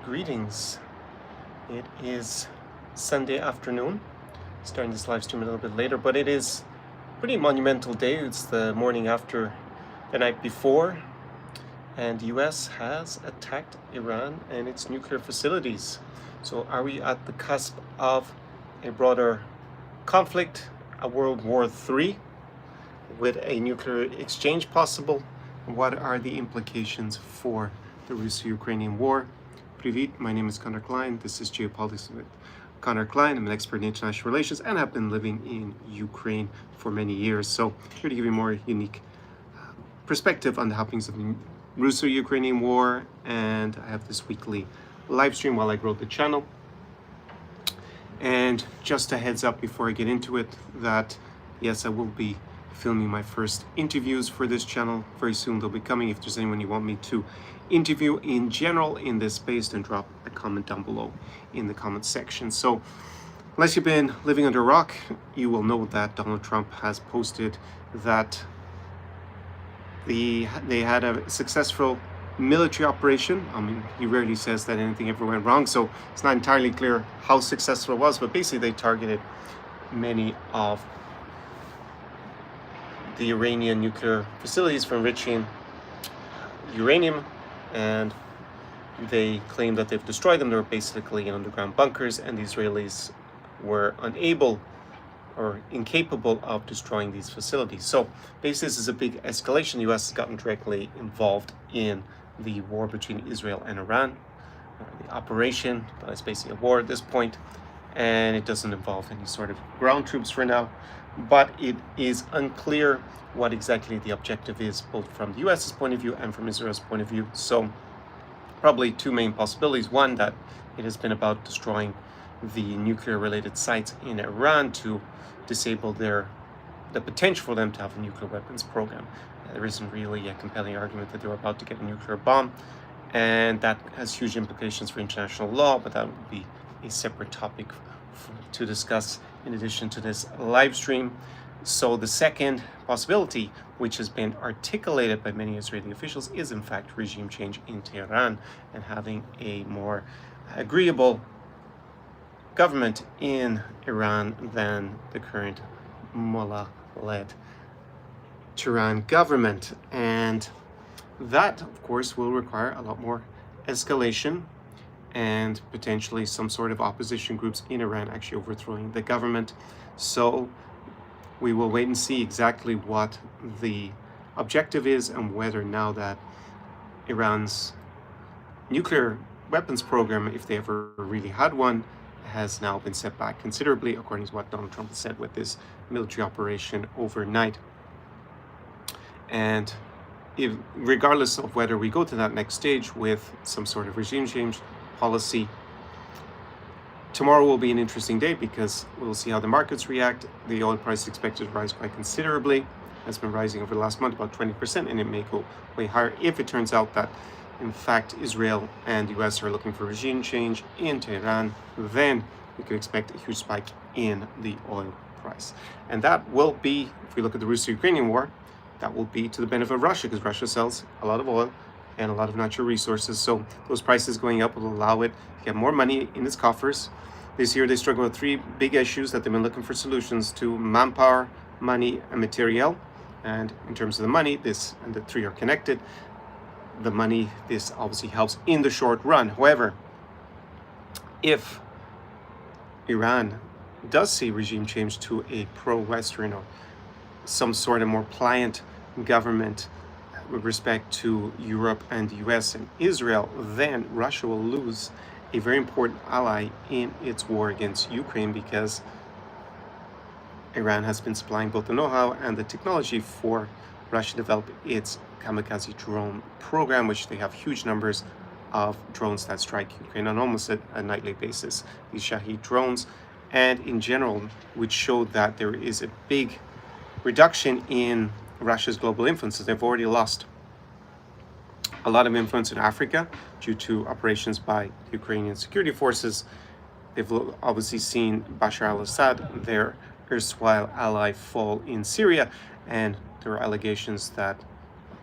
Greetings. It is Sunday afternoon, starting this live stream a little bit later, but it is a pretty monumental day. It's the morning after the night before, and the US has attacked Iran and its nuclear facilities. So are we at the cusp of a broader conflict, a World War III, with a nuclear exchange possible? What are the implications for the Russo-Ukrainian war? Привit, my name is Connor Klein. This is Geopolitics with Connor Klein. I'm an expert in international relations and have been living in Ukraine for many years. So here to give you a more unique perspective on the happenings of the Russo-Ukrainian war. And I have this weekly live stream while I grow the channel. And just a heads up before I get into it that yes, I will be filming my first interviews for this channel. Very soon they'll be coming. If there's anyone you want me to interview in general in this space, then drop a comment down below in the comment section. So unless you've been living under a rock, you will know that Donald Trump has posted that they had a successful military operation. I mean, he rarely says that anything ever went wrong, so it's not entirely clear how successful it was, but basically they targeted many of the Iranian nuclear facilities for enriching uranium, and they claim that they've destroyed them. They were basically in underground bunkers, and the Israelis were unable or incapable of destroying these facilities. So basically this is a big escalation. The US has gotten directly involved in the war between Israel and Iran, the operation, but it's basically a war at this point, and it doesn't involve any sort of ground troops for now. But it is unclear what exactly the objective is, both from the US's point of view and from Israel's point of view. So probably two main possibilities. One, that it has been about destroying the nuclear related sites in Iran to disable the potential for them to have a nuclear weapons program. There isn't really a compelling argument that they're about to get a nuclear bomb, and that has huge implications for international law, but that would be a separate topic to discuss in addition to this live stream. So the second possibility, which has been articulated by many Israeli officials, is in fact regime change in Tehran and having a more agreeable government in Iran than the current mullah-led Tehran government. And that, of course, will require a lot more escalation and potentially some sort of opposition groups in Iran actually overthrowing the government. So we will wait and see exactly what the objective is and whether now that Iran's nuclear weapons program, if they ever really had one, has now been set back considerably, according to what Donald Trump has said with this military operation overnight. And regardless of whether we go to that next stage with some sort of regime change policy, tomorrow will be an interesting day because we'll see how the markets react. The oil price is expected to rise quite considerably. It's been rising over the last month about 20%, and it may go way higher if it turns out that in fact Israel and the US are looking for regime change in Tehran. Then we could expect a huge spike in the oil price, and that will be, if we look at the Russo-Ukrainian war, that will be to the benefit of Russia, because Russia sells a lot of oil and a lot of natural resources. So those prices going up will allow it to get more money in its coffers. This year they struggle with three big issues that they've been looking for solutions to: manpower, money, and material. And in terms of the money, this and the three are connected. The money, this obviously helps in the short run. However, if Iran does see regime change to a pro-Western or some sort of more pliant government with respect to Europe and the US and Israel, then Russia will lose a very important ally in its war against Ukraine, because Iran has been supplying both the know-how and the technology for Russia to develop its kamikaze drone program, which they have huge numbers of drones that strike Ukraine on almost a nightly basis, these Shahed drones, and in general, which showed that there is a big reduction in Russia's global influence. They've already lost a lot of influence in Africa due to operations by Ukrainian security forces. They've obviously seen Bashar al-Assad, their erstwhile ally, fall in Syria, and there are allegations that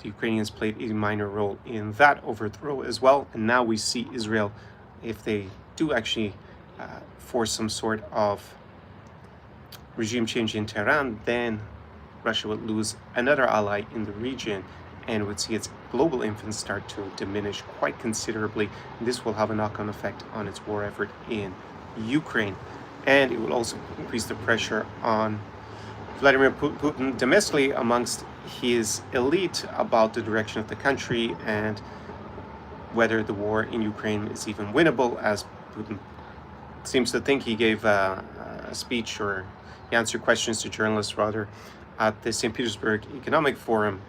the Ukrainians played a minor role in that overthrow as well. And now we see Israel if they do actually force some sort of regime change in Tehran, then Russia would lose another ally in the region and would see its global influence start to diminish quite considerably. This will have a knock-on effect on its war effort in Ukraine, and it will also increase the pressure on Vladimir Putin domestically amongst his elite about the direction of the country and whether the war in Ukraine is even winnable, as Putin seems to think. He gave a speech, or he answered questions to journalists rather, at the St. Petersburg Economic Forum,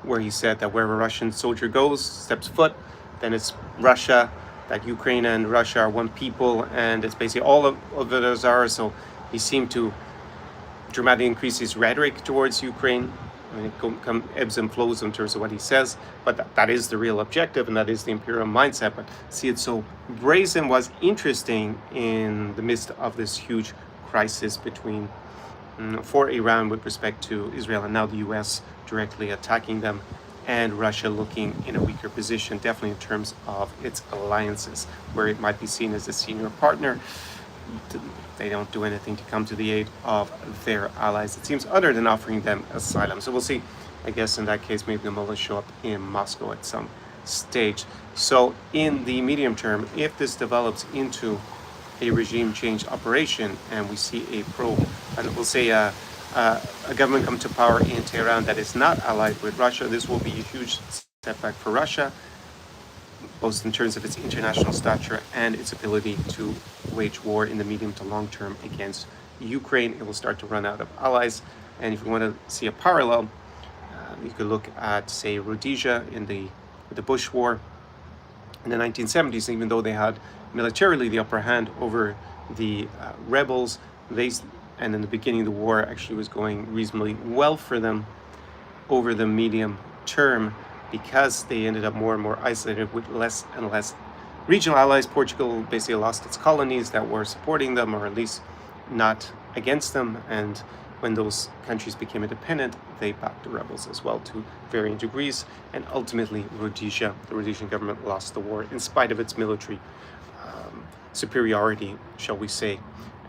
where he said that wherever a Russian soldier goes, steps foot, then it's Russia, that Ukraine and Russia are one people, and it's basically all of those are. So he seemed to dramatically increase his rhetoric towards Ukraine. I mean, it ebbs and flows in terms of what he says, but that is the real objective, and that is the imperial mindset. But see it so brazen was interesting in the midst of this huge crisis between for Iran with respect to Israel, and now the US directly attacking them, and Russia looking in a weaker position, definitely in terms of its alliances, where it might be seen as a senior partner. They don't do anything to come to the aid of their allies, it seems, other than offering them asylum. So we'll see. I guess in that case, maybe the mullahs show up in Moscow at some stage. So in the medium term, if this develops into a regime change operation, and we see and we'll say a government come to power in Tehran that is not allied with Russia, this will be a huge setback for Russia, both in terms of its international stature and its ability to wage war in the medium to long term against Ukraine. It will start to run out of allies. And if you want to see a parallel, you could look at, say, Rhodesia in the Bush War in the 1970s. Even though they had militarily the upper hand over the rebels, and in the beginning of the war actually was going reasonably well for them over the medium term, because they ended up more and more isolated with less and less regional allies. Portugal basically lost its colonies that were supporting them, or at least not against them, and when those countries became independent, they backed the rebels as well to varying degrees, and ultimately the Rhodesian government lost the war in spite of its military superiority, shall we say,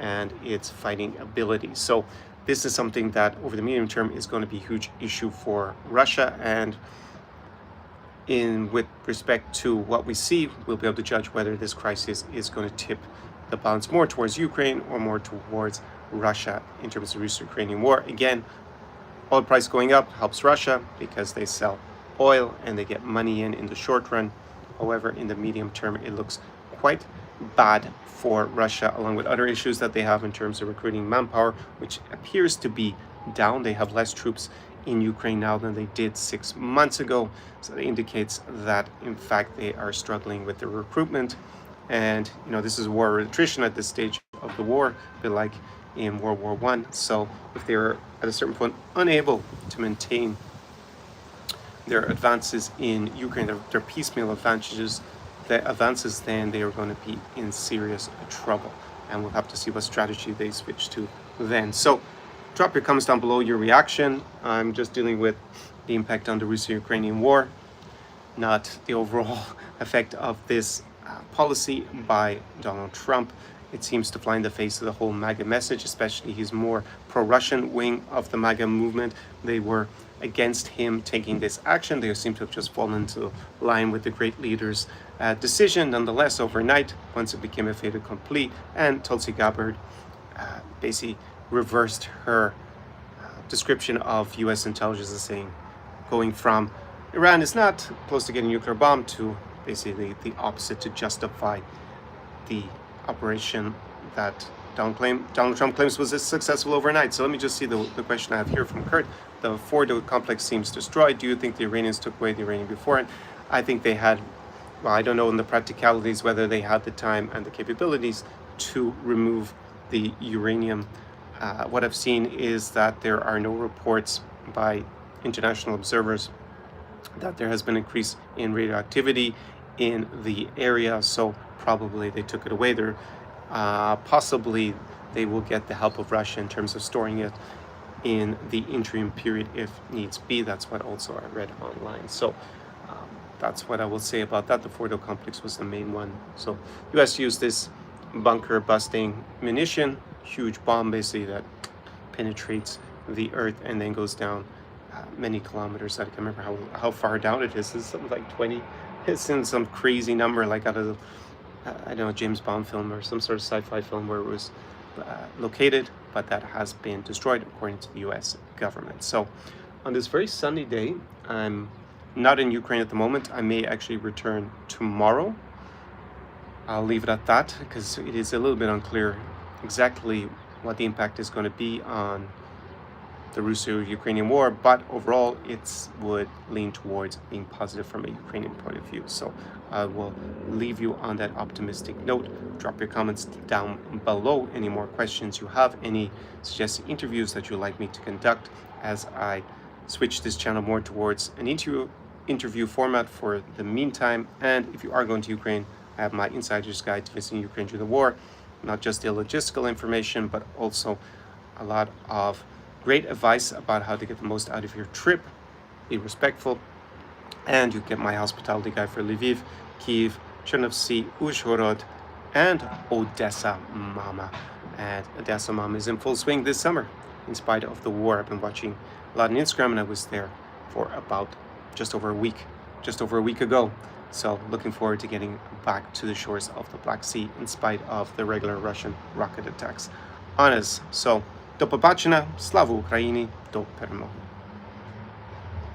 and its fighting ability. So this is something that over the medium term is going to be a huge issue for Russia, and with respect to what we see, we'll be able to judge whether this crisis is going to tip the balance more towards Ukraine or more towards Russia in terms of the Russo-Ukrainian war. Again, oil price going up helps Russia because they sell oil and they get money in the short run. However, in the medium term, it looks quite bad for Russia, along with other issues that they have in terms of recruiting manpower, which appears to be down. They have less troops in Ukraine now than they did 6 months ago. So that indicates that, in fact, they are struggling with the recruitment. And, this is war attrition at this stage of the war, a bit like in World War I. So if they're at a certain point unable to maintain their advances in Ukraine, their piecemeal advances, then they are going to be in serious trouble. And we'll have to see what strategy they switch to then. So drop your comments down below, your reaction. I'm just dealing with the impact on the Russo-Ukrainian war, not the overall effect of this policy by Donald Trump. It seems to fly in the face of the whole MAGA message, especially his more pro-Russian wing of the MAGA movement. They were against him taking this action. They seem to have just fallen into line with the great leader's decision. Nonetheless, overnight, once it became a fait accompli, and Tulsi Gabbard basically reversed her description of U.S. intelligence as saying, going from Iran is not close to getting a nuclear bomb to basically the opposite, to justify the operation that Donald Trump claims was successful overnight. So let me just see the question I have here from Kurt. The Fordo complex seems destroyed. Do you think the Iranians took away the uranium before it? I think they had, I don't know in the practicalities whether they had the time and the capabilities to remove the uranium. What I've seen is that there are no reports by international observers that there has been an increase in radioactivity in the area, so probably they took it away there. Possibly they will get the help of Russia in terms of storing it in the interim period if needs be. That's what also I read online. So that's what I will say about that. The Fordo complex was the main one. So US used this bunker busting munition, huge bomb basically that penetrates the earth and then goes down many kilometers. I can't remember how far down it is. It's something like 20. It's in some crazy number, like out of I don't know, James Bond film or some sort of sci-fi film where it was located, but that has been destroyed according to the US government. So on this very sunny day, I'm not in Ukraine at the moment. I may actually return tomorrow. I'll leave it at that because it is a little bit unclear exactly what the impact is going to be on the Russo-Ukrainian war, but overall it would lean towards being positive from a Ukrainian point of view. So I will leave you on that optimistic note. Drop your comments down below, any more questions you have, any suggested interviews that you'd like me to conduct as I switch this channel more towards an interview format for the meantime. And if you are going to Ukraine, I have my insider's guide to visiting Ukraine during the war, not just the logistical information, but also a lot of great advice about how to get the most out of your trip. Be respectful, and you get my hospitality guide for Lviv, Kyiv, Chernovtsi, Uzhhorod, and Odessa Mama. And Odessa Mama is in full swing this summer, in spite of the war. I've been watching a lot on Instagram, and I was there for about just over a week ago. So looking forward to getting back to the shores of the Black Sea in spite of the regular Russian rocket attacks on us. So, до побачення, слава Україні, до перемоги.